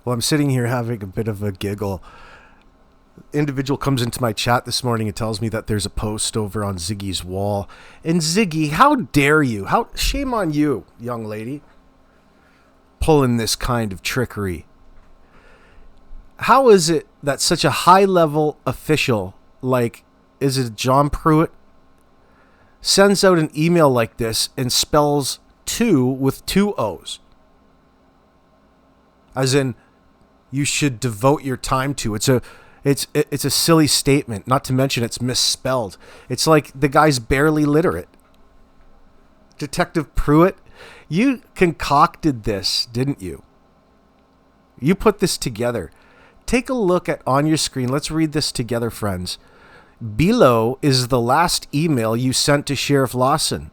Well, I'm sitting here having a bit of a giggle. Individual comes into my chat this morning and tells me that there's a post over on Ziggy's wall. And Ziggy, how dare you? Shame on you, young lady, pulling this kind of trickery. How is it that such a high-level official, like, is it John Puitt, sends out an email like this and spells two with two O's? As in, you should devote your time to. It's a silly statement, not to mention it's misspelled. It's like the guy's barely literate. Detective Puitt, you concocted this, didn't you? You put this together. Take a look at on your screen. Let's read this together, friends. Below is the last email you sent to Sheriff Lawson.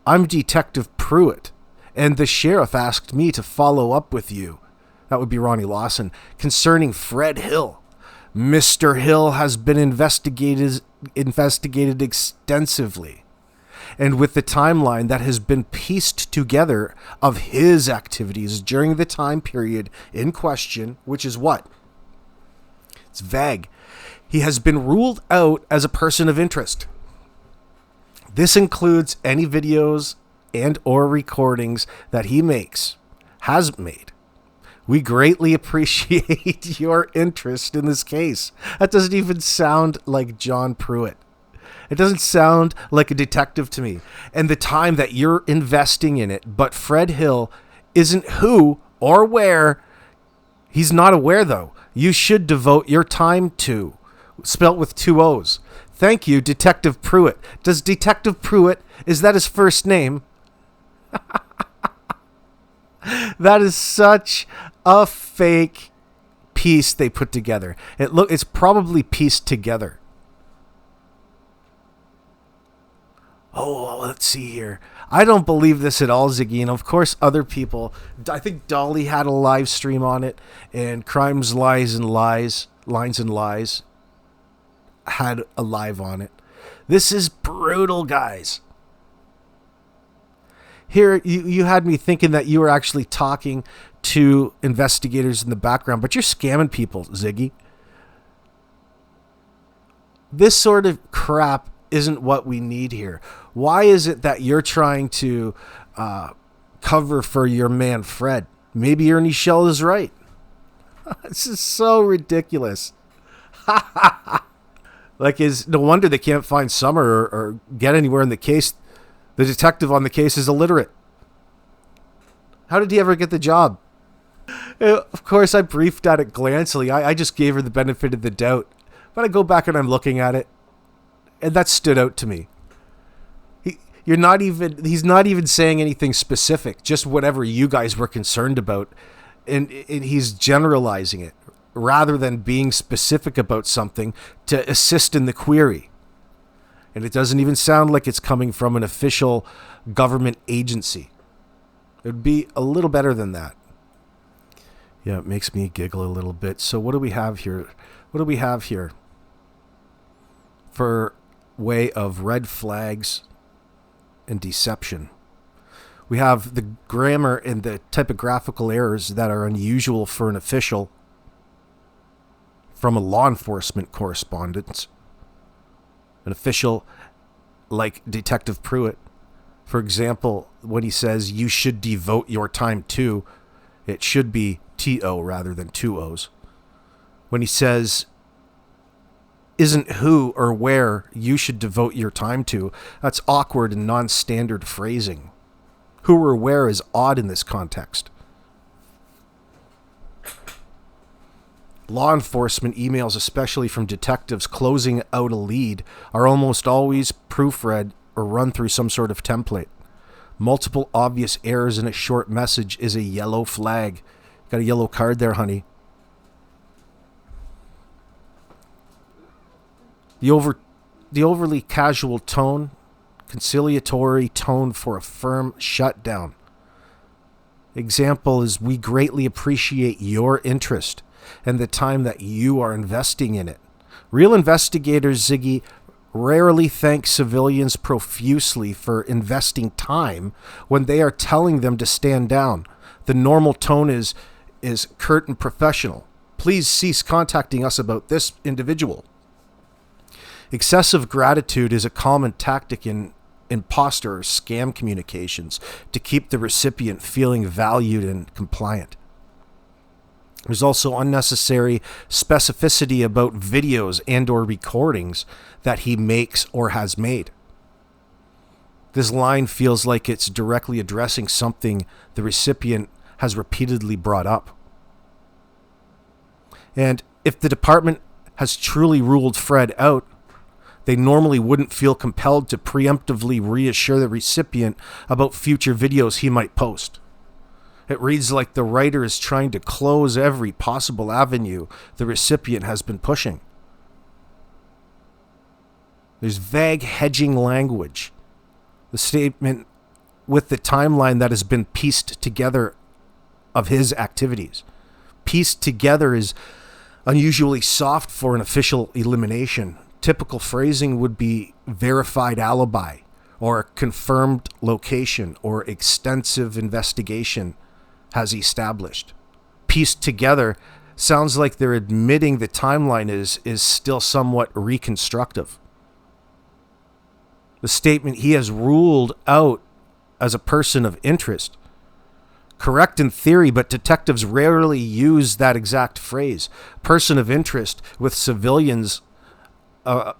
I'm Detective Puitt, and the sheriff asked me to follow up with you. That would be Ronnie Lawson. Concerning Fred Hill. Mr. Hill has been investigated extensively. And with the timeline that has been pieced together of his activities during the time period in question, which is what? It's vague. He has been ruled out as a person of interest. This includes any videos and or recordings that he has made. We greatly appreciate your interest in this case. That doesn't even sound like John Puitt. It doesn't sound like a detective to me. And the time that you're investing in it, but Fred Hill isn't who or where. He's not aware, though. You should devote your time to. Spelt with two O's. Thank you, Detective Puitt. Does Detective Puitt, is that his first name? That is such a fake piece they put together. It's probably pieced together. Oh, let's see here. I don't believe this at all, Ziggy. And of course, other people. I think Dolly had a live stream on it, and Crimes, Lines, and Lies had a live on it. This is brutal, guys. Here, you had me thinking that you were actually talking to investigators in the background, but you're scamming people, Ziggy. This sort of crap isn't what we need here. Why is it that you're trying to cover for your man Fred? Maybe Ernie Shell is right. This is so ridiculous. Like, is no wonder they can't find Summer or get anywhere in the case. The detective on the case is illiterate. How did he ever get the job? Of course, I briefed at it glancingly. I just gave her the benefit of the doubt. But I go back and I'm looking at it, and that stood out to me. He's not even saying anything specific, just whatever you guys were concerned about. And he's generalizing it rather than being specific about something to assist in the query. And it doesn't even sound like it's coming from an official government agency. It would be a little better than that. Yeah, it makes me giggle a little bit. So what do we have here? What do we have here? For way of red flags and deception. We have the grammar and the typographical errors that are unusual for an official from a law enforcement correspondence. An official like Detective Puitt, for example, when he says you should devote your time to, it should be T-O rather than two O's. When he says isn't who or where you should devote your time to, that's awkward and non-standard phrasing. Who or where is odd in this context. Law enforcement emails, especially from detectives closing out a lead, are almost always proofread or run through some sort of template. Multiple obvious errors in a short message is a yellow flag. Got a yellow card there, honey. The overly casual tone, conciliatory tone for a firm shutdown. Example is, we greatly appreciate your interest and the time that you are investing in it. Real investigators, Ziggy, rarely thank civilians profusely for investing time when they are telling them to stand down. The normal tone is, is curt and professional. Please cease contacting us about this individual. Excessive gratitude is a common tactic in imposter or scam communications to keep the recipient feeling valued and compliant. There's also unnecessary specificity about videos and or recordings that he makes or has made. This line feels like it's directly addressing something the recipient has repeatedly brought up. And if the department has truly ruled Fred out, they normally wouldn't feel compelled to preemptively reassure the recipient about future videos he might post. It reads like the writer is trying to close every possible avenue the recipient has been pushing. There's vague hedging language. The statement with the timeline that has been pieced together of his activities. Pieced together is unusually soft for an official elimination. Typical phrasing would be verified alibi or confirmed location or extensive investigation has established. Pieced together sounds like they're admitting the timeline is still somewhat reconstructive. The statement, he has ruled out as a person of interest. Correct in theory, but detectives rarely use that exact phrase. Person of interest with civilians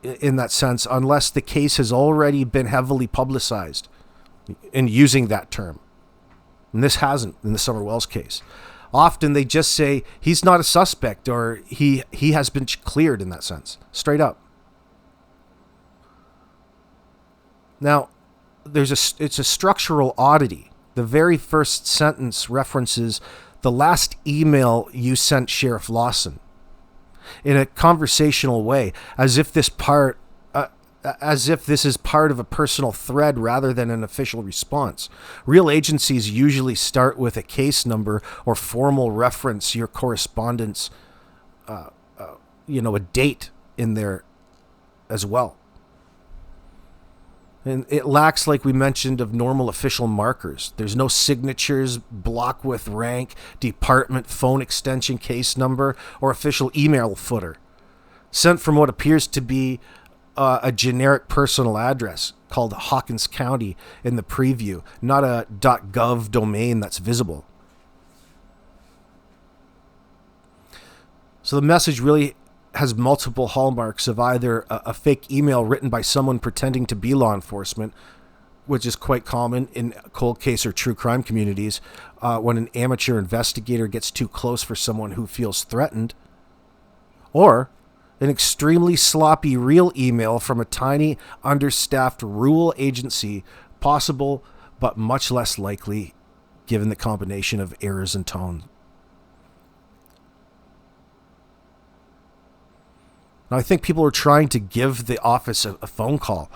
in that sense, unless the case has already been heavily publicized in using that term. And this hasn't in the Summer Wells case. Often they just say he's not a suspect or he has been cleared in that sense, straight up. Now, it's a structural oddity. The very first sentence references the last email you sent Sheriff Lawson in a conversational way, as if this is part of a personal thread rather than an official response. Real agencies usually start with a case number or formal reference your correspondence, a date in there as well. And it lacks, like we mentioned, of normal official markers. There's no signatures, block with rank, department, phone extension, case number, or official email footer. Sent from what appears to be a generic personal address called Hawkins County in the preview, not a .gov domain that's visible. So the message really has multiple hallmarks of either a fake email written by someone pretending to be law enforcement, which is quite common in cold case or true crime communities when an amateur investigator gets too close for someone who feels threatened, or an extremely sloppy real email from a tiny, understaffed rural agency, possible but much less likely given the combination of errors and tone. Now, I think people are trying to give the office a phone call.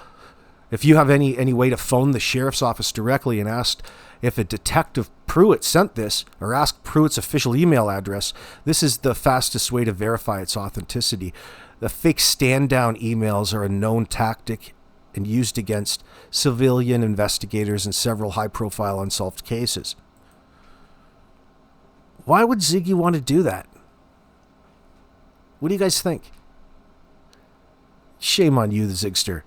If you have any way to phone the sheriff's office directly and ask if a detective Puit sent this, or ask Pruitt's official email address, this is the fastest way to verify its authenticity. The fake stand-down emails are a known tactic and used against civilian investigators in several high-profile unsolved cases. Why would Ziggy want to do that? What do you guys think? Shame on you, the Zigster.